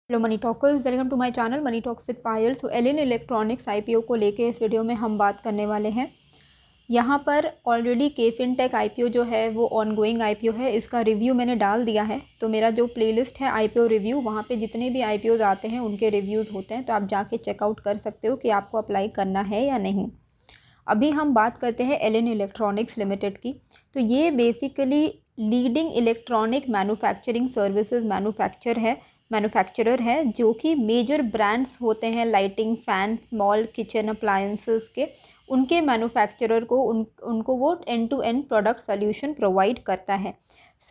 Hello money talkers, welcome to my channel money talks with Payal. So Elin electronics IPO को लेके इस video में हम बात करने वाले हैं। यहाँ पर ऑलरेडी के फिनटेक आईपीओ जो है वो ऑनगोइंग आईपीओ है, इसका रिव्यू मैंने डाल दिया है। तो मेरा जो प्लेलिस्ट है आईपीओ रिव्यू, वहाँ पे जितने भी आईपीओज आते हैं उनके रिव्यूज़ होते हैं, तो आप जाके चेकआउट कर सकते हो कि आपको अप्लाई करना है या नहीं। अभी हम बात करते हैं एलिन इलेक्ट्रॉनिक्स लिमिटेड की। तो ये basically leading electronic manufacturing services manufacturer है जो कि मेजर ब्रांड्स होते हैं lighting, fan, small kitchen appliances के, उनके मैन्युफैक्चरर को उनको वो end to end product solution provide करता है।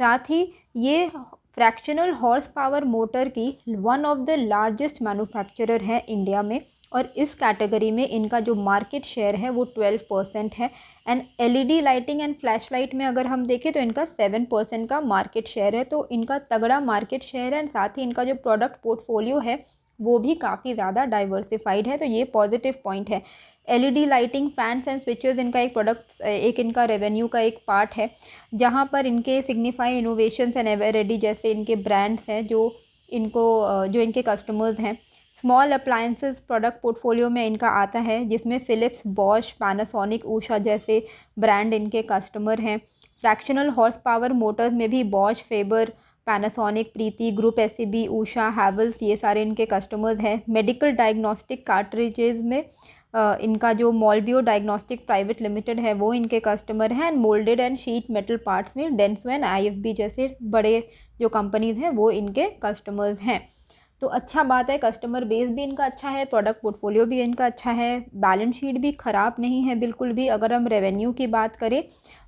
साथ ही ये फ्रैक्शनल हॉर्स पावर मोटर की one of the largest manufacturer है इंडिया में, और इस कैटेगरी में इनका जो मार्केट शेयर है वो 12% है। And LED lighting and flash light में अगर हम देखें तो इनका 7% का मार्केट शेयर है। तो इनका तगड़ा मार्केट शेयर है, एंड साथ ही इनका जो प्रोडक्ट पोर्टफोलियो है वो भी काफ़ी ज़्यादा डाइवर्सिफाइड है। तो ये पॉजिटिव पॉइंट है। LED lighting, fans and switches इनका एक प्रोडक्ट, एक इनका रेवेन्यू का एक पार्ट है, जहाँ पर इनके signify innovations and ever ready जैसे इनके ब्रांड्स हैं जो इनके कस्टमर्स हैं। स्मॉल अप्लायंसेस प्रोडक्ट पोर्टफोलियो में इनका आता है, जिसमें फ़िलिप्स, बॉश, पैनासोनिक, ऊषा जैसे ब्रांड इनके कस्टमर हैं। फ्रैक्शनल हॉर्स पावर मोटर्स में भी बॉश, फेबर, पैनासोनिक, प्रीति ग्रुप, एससीबी, ऊषा, हैवल्स, ये सारे इनके कस्टमर्स हैं। मेडिकल डायग्नोस्टिक कार्ट्रिजेज में इनका जो मॉलबियो डायग्नोस्टिक प्राइवेट लिमिटेड है वो इनके कस्टमर हैं। And moulded and sheet metal parts में डेंसो एंड आईएफबी जैसे बड़े जो कंपनीज़ हैं वो इनके कस्टमर्स हैं। तो अच्छा बात है, कस्टमर बेस भी इनका अच्छा है, प्रोडक्ट पोर्टफोलियो भी इनका अच्छा है, बैलेंस शीट भी ख़राब नहीं है बिल्कुल भी। अगर हम रेवेन्यू की बात करें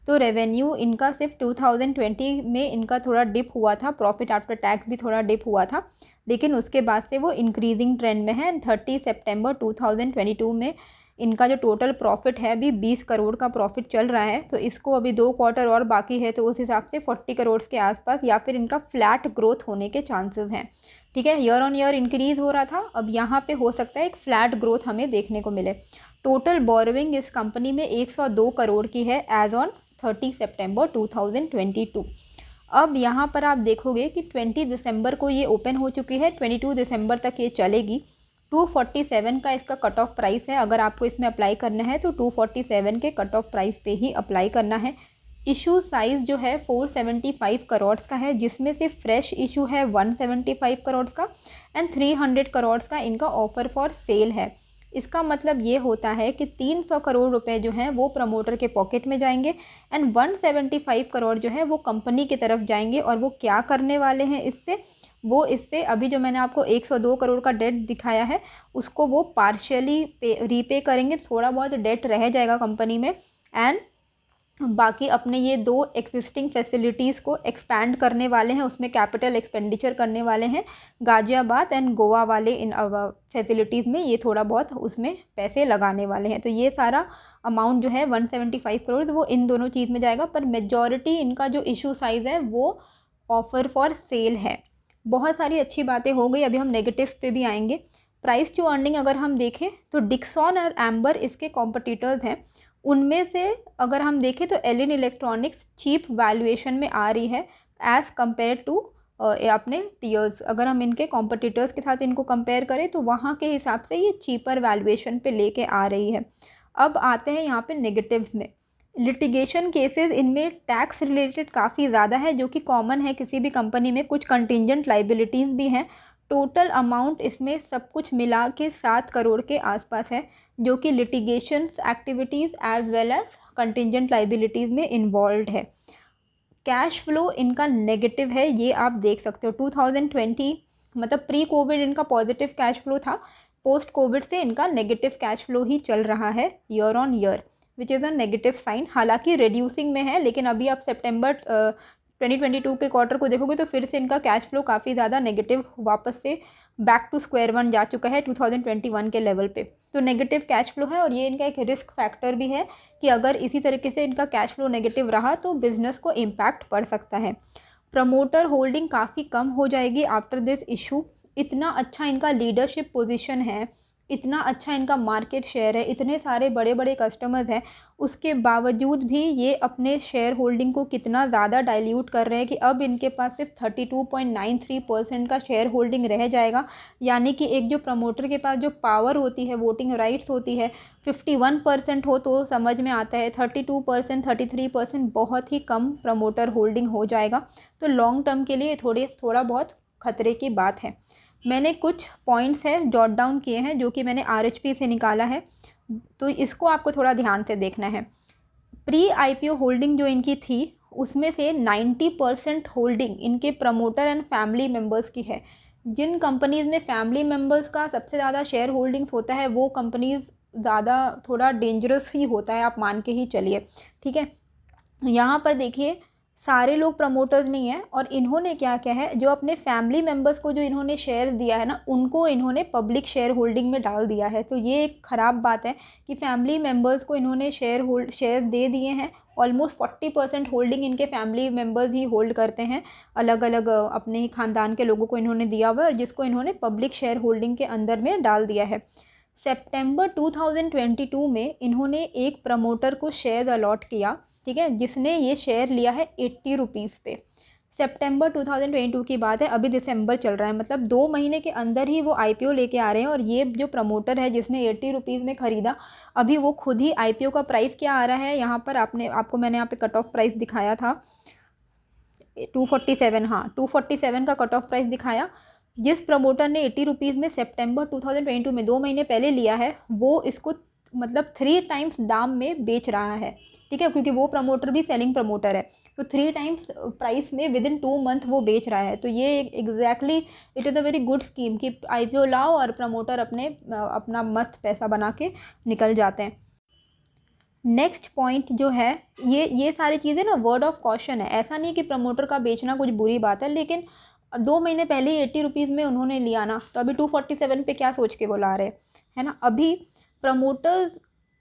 तो रेवेन्यू इनका सिर्फ 2020 में इनका थोड़ा डिप हुआ था, प्रॉफिट आफ्टर टैक्स भी थोड़ा डिप हुआ था, लेकिन उसके बाद से वो इंक्रीजिंग ट्रेंड में है। 30 सितंबर 2022 में इनका जो टोटल प्रॉफिट है अभी 20 करोड़ का प्रॉफिट चल रहा है। तो इसको अभी 2 क्वार्टर और बाकी है, तो उस हिसाब से 40 करोड़ के आसपास या फिर इनका फ्लैट ग्रोथ होने के चांसेस हैं। ठीक है, ईयर ऑन ईयर इंक्रीज़ हो रहा था, अब यहाँ पे हो सकता है एक फ्लैट ग्रोथ हमें देखने को मिले। टोटल बोरोइंग इस कंपनी में 102 करोड़ की है एज ऑन 30 सितंबर 2022। अब यहाँ पर आप देखोगे कि 20 दिसंबर को ये ओपन हो चुकी है, 22 दिसंबर तक ये चलेगी। 247 का इसका कट ऑफ प्राइस है। अगर आपको इसमें अप्लाई करना है तो 247 के कट ऑफ प्राइस पे ही अप्लाई करना है। इशू साइज़ जो है 475 करोड़ का है, जिसमें से फ्रेश इशू है 175 करोड़ का, एंड 300 करोड़ का इनका ऑफ़र फॉर सेल है। इसका मतलब ये होता है कि 300 करोड़ रुपए जो हैं वो प्रमोटर के पॉकेट में जाएंगे, एंड 175 करोड़ जो है वो कंपनी की तरफ जाएंगे। और वो क्या करने वाले हैं इससे अभी जो मैंने आपको 102 करोड़ का डेट दिखाया है उसको वो पार्शियली रीपे करेंगे। थोड़ा बहुत डेट रह जाएगा कंपनी में, एंड बाकी अपने ये 2 एग्जिस्टिंग फैसिलिटीज़ को एक्सपैंड करने वाले हैं, उसमें कैपिटल एक्सपेंडिचर करने वाले हैं। गाज़ियाबाद एंड गोवा वाले इन फैसिलिटीज़ में ये थोड़ा बहुत उसमें पैसे लगाने वाले हैं। तो ये सारा अमाउंट जो है 175 करोड़ वो इन दोनों चीज़ में जाएगा, पर मेजॉरिटी इनका जो इशू साइज़ है वो ऑफ़र फॉर सेल है। बहुत सारी अच्छी बातें हो गई, अभी हम नेगेटिव्स पे भी आएंगे। प्राइस टू अर्निंग अगर हम देखें तो डिक्सॉन और एम्बर इसके कॉम्पिटिटर्स हैं। उनमें से अगर हम देखें तो एलिन इलेक्ट्रॉनिक्स चीप वैल्यूएशन में आ रही है एज़ कंपेयर टू अपने पीयर्स। अगर हम इनके कॉम्पिटिटर्स के साथ इनको कंपेयर करें तो वहाँ के हिसाब से ये चीपर वैल्यूएशन पे लेके आ रही है। अब आते हैं यहाँ पे नेगेटिव्स में। लिटिगेशन केसेस इनमें टैक्स रिलेटेड काफ़ी ज़्यादा है, जो कि कॉमन है किसी भी कंपनी में। कुछ कंटिंजेंट लाइबिलिटीज़ भी हैं। टोटल अमाउंट इसमें सब कुछ मिला के 7 करोड़ के आसपास है, जो कि litigations activities as well as contingent liabilities में इन्वॉल्व है। कैश फ्लो इनका नेगेटिव है, ये आप देख सकते हो। 2020 मतलब प्री कोविड इनका पॉजिटिव कैश फ्लो था, पोस्ट कोविड से इनका नेगेटिव कैश फ्लो ही चल रहा है year on year, which is a negative sign. हालांकि रिड्यूसिंग में है, लेकिन अभी आप सितंबर 2022 के क्वार्टर को देखोगे तो फिर से इनका कैश फ्लो काफ़ी ज़्यादा नेगेटिव वापस से बैक टू स्क्वायर वन जा चुका है 2021 के लेवल पे। तो नेगेटिव कैश फ्लो है, और ये इनका एक रिस्क फैक्टर भी है कि अगर इसी तरीके से इनका कैश फ्लो नेगेटिव रहा तो बिजनेस को इम्पैक्ट पड़ सकता है। प्रमोटर होल्डिंग काफ़ी कम हो जाएगी आफ्टर दिस इशू। इतना अच्छा इनका लीडरशिप पोजीशन है इतना अच्छा इनका मार्केट शेयर है, इतने सारे बड़े बड़े कस्टमर्स हैं, उसके बावजूद भी ये अपने शेयर होल्डिंग को कितना ज़्यादा डाइल्यूट कर रहे हैं कि अब इनके पास सिर्फ 32.93% का शेयर होल्डिंग रह जाएगा। यानी कि एक जो प्रमोटर के पास जो पावर होती है, वोटिंग राइट्स होती है, 51% हो तो समझ में आता है, 32%, 33% बहुत ही कम प्रमोटर होल्डिंग हो जाएगा। तो लॉन्ग टर्म के लिए थोड़ा बहुत खतरे की बात है। मैंने कुछ पॉइंट्स हैं जॉट डाउन किए हैं जो कि मैंने आरएचपी से निकाला है, तो इसको आपको थोड़ा ध्यान से देखना है। प्री आईपीओ होल्डिंग जो इनकी थी उसमें से 90% होल्डिंग इनके प्रमोटर एंड फैमिली मेम्बर्स की है। जिन कंपनीज़ में फैमिली मेम्बर्स का सबसे ज़्यादा शेयर होल्डिंग्स होता है वो कंपनीज़ ज़्यादा थोड़ा डेंजरस ही होता है, आप मान के ही चलिए, ठीक है। यहाँ पर देखिए सारे लोग प्रमोटर्स नहीं हैं, और इन्होंने क्या क्या है, जो अपने फैमिली मेम्बर्स को जो इन्होंने शेयर दिया है ना, उनको इन्होंने पब्लिक शेयर होल्डिंग में डाल दिया है। तो ये एक ख़राब बात है कि फैमिली मेम्बर्स को इन्होंने शेयर दे दिए हैं। ऑलमोस्ट 40% होल्डिंग इनके फैमिली मेम्बर्स ही होल्ड करते हैं, अलग अलग अपने ही ख़ानदान के लोगों को इन्होंने दिया हुआ है, और जिसको इन्होंने पब्लिक शेयर होल्डिंग के अंदर में डाल दिया है। सितंबर 2022 में इन्होंने एक प्रमोटर को शेयर अलॉट किया, ठीक है, जिसने ये शेयर लिया है 80 रुपीज़ पे। सितंबर 2022 की बात है, अभी दिसंबर चल रहा है, मतलब 2 महीने के अंदर ही वो आईपीओ लेके आ रहे हैं। और ये जो प्रमोटर है जिसने 80 रुपीज़ में ख़रीदा, अभी वो खुद ही आईपीओ का प्राइस क्या आ रहा है, यहाँ पर आपको मैंने यहाँ पे कट ऑफ प्राइस दिखाया था 247, हाँ 247 का कट ऑफ प्राइस दिखाया। जिस प्रमोटर ने 80 रुपीज़ में सितंबर 2022 में 2 महीने पहले लिया है, वो इसको मतलब 3 टाइम्स दाम में बेच रहा है, ठीक है, क्योंकि वो प्रमोटर भी सेलिंग प्रमोटर है, तो 3 टाइम्स प्राइस में विद इन 2 मंथ वो बेच रहा है। तो ये exactly it is a very good scheme कि आईपीओ लाओ और प्रमोटर अपना मस्त पैसा बना के निकल जाते हैं। नेक्स्ट पॉइंट जो है, ये सारी चीज़ें ना वर्ड ऑफ कॉशन है, ऐसा नहीं कि प्रमोटर का बेचना कुछ बुरी बात है, लेकिन 2 महीने पहले ही 80 रुपीज़ में उन्होंने लिया ना, तो अभी 247 पे क्या सोच के वो ला रहे है ना। अभी प्रमोटर्स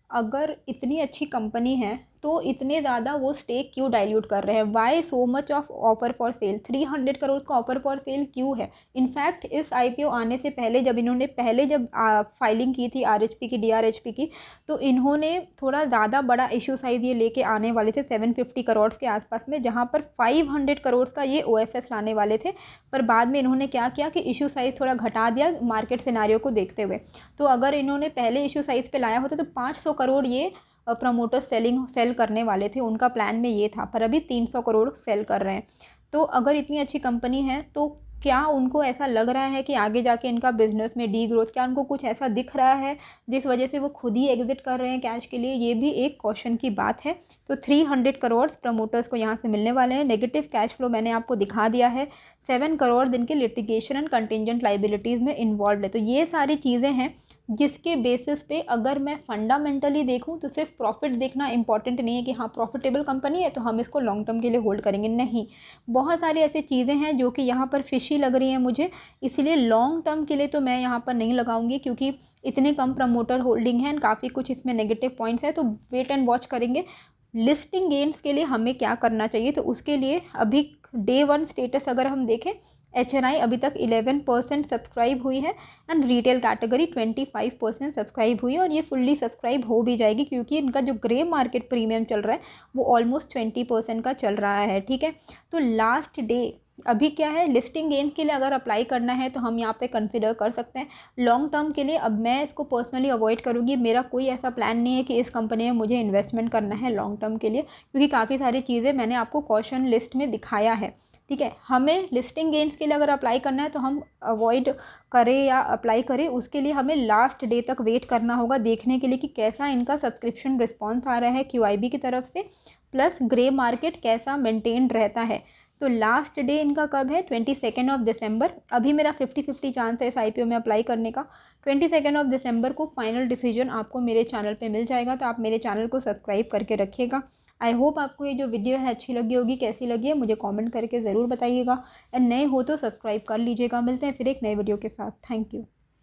अगर इतनी अच्छी कंपनी है तो इतने ज़्यादा वो स्टेक क्यों डाइल्यूट कर रहे हैं, why so much of offer for sale, 300 crore का ऑफर फॉर सेल क्यों है। इनफैक्ट इस आईपीओ आने से पहले जब इन्होंने फाइलिंग की थी आरएचपी की, डीआरएचपी की, तो इन्होंने थोड़ा ज़्यादा बड़ा इशू साइज़ ये लेके आने वाले थे 750 करोड़ के आसपास में, जहाँ पर 500 करोड़ का ये ओएफएस लाने वाले थे। पर बाद में इन्होंने क्या किया कि इशू साइज़ थोड़ा घटा दिया मार्केट सिनारियो को देखते हुए। तो अगर इन्होंने पहले इशू साइज़ पे लाया होता तो 500 करोड़ ये प्रमोटर सेल करने वाले थे, उनका प्लान में ये था, पर अभी 300 करोड़ सेल कर रहे हैं। तो अगर इतनी अच्छी कंपनी है तो क्या उनको ऐसा लग रहा है कि आगे जाके इनका बिजनेस में डी ग्रोथ, क्या उनको कुछ ऐसा दिख रहा है जिस वजह से वो खुद ही एग्जिट कर रहे हैं कैश के लिए, ये भी एक क्वेश्चन की बात है। तो 300 करोड़ प्रमोटर्स को यहाँ से मिलने वाले हैं। नेगेटिव कैश फ्लो मैंने आपको दिखा दिया है, 7 करोड़ दिन के लिटिगेशन एंड कंटिजेंट लाइबिलिटीज़ में इन्वॉल्व है। तो ये सारी चीज़ें हैं जिसके बेसिस पे अगर मैं फंडामेंटली देखूं तो सिर्फ प्रॉफिट देखना इंपॉर्टेंट नहीं है कि हाँ प्रॉफिटेबल कंपनी है तो हम इसको लॉन्ग टर्म के लिए होल्ड करेंगे, नहीं, बहुत सारी ऐसी चीज़ें हैं जो कि यहाँ पर फिशी लग रही हैं मुझे, इसलिए लॉन्ग टर्म के लिए तो मैं यहाँ पर नहीं लगाऊंगी, क्योंकि इतने कम प्रमोटर होल्डिंग है, काफ़ी कुछ इसमें नेगेटिव पॉइंट्स है, तो वेट एंड वॉच करेंगे। लिस्टिंग गेन्स के लिए हमें क्या करना चाहिए, तो उसके लिए अभी डे 1 स्टेटस अगर हम देखें, HNI अभी तक 11% सब्सक्राइब हुई है एंड रिटेल कैटेगरी 25% सब्सक्राइब हुई है, और ये फुल्ली सब्सक्राइब हो भी जाएगी क्योंकि इनका जो ग्रे मार्केट प्रीमियम चल रहा है वो ऑलमोस्ट 20% का चल रहा है, ठीक है। तो लास्ट डे अभी क्या है, लिस्टिंग गेन के लिए अगर अप्लाई करना है तो हम यहाँ पे कंसिडर कर सकते हैं। लॉन्ग टर्म के लिए अब मैं इसको पर्सनली अवॉइड करूँगी, मेरा कोई ऐसा प्लान नहीं है कि इस कंपनी में मुझे इन्वेस्टमेंट करना है लॉन्ग टर्म के लिए, क्योंकि काफ़ी सारी चीज़ें मैंने आपको क्वेश्चन लिस्ट में दिखाया है, ठीक है। हमें लिस्टिंग गेन्स के लिए अगर अप्लाई करना है तो हम अवॉइड करें या अप्लाई करें, उसके लिए हमें लास्ट डे तक वेट करना होगा देखने के लिए कि कैसा इनका सब्सक्रिप्शन रिस्पॉन्स आ रहा है QIB की तरफ से, प्लस ग्रे मार्केट कैसा मेंटेन रहता है। तो लास्ट डे इनका कब है, 22 दिसंबर। अभी मेरा 50-50 चांस है इस IPO में अप्लाई करने का। 22 दिसंबर को फाइनल डिसीजन आपको मेरे चैनल पे मिल जाएगा, तो आप मेरे चैनल को सब्सक्राइब करके रखिएगा। आई होप आपको ये जो वीडियो है अच्छी लगी होगी, कैसी लगी है मुझे कमेंट करके ज़रूर बताइएगा, एंड नए हो तो सब्सक्राइब कर लीजिएगा। मिलते हैं फिर एक नए वीडियो के साथ। Thank you.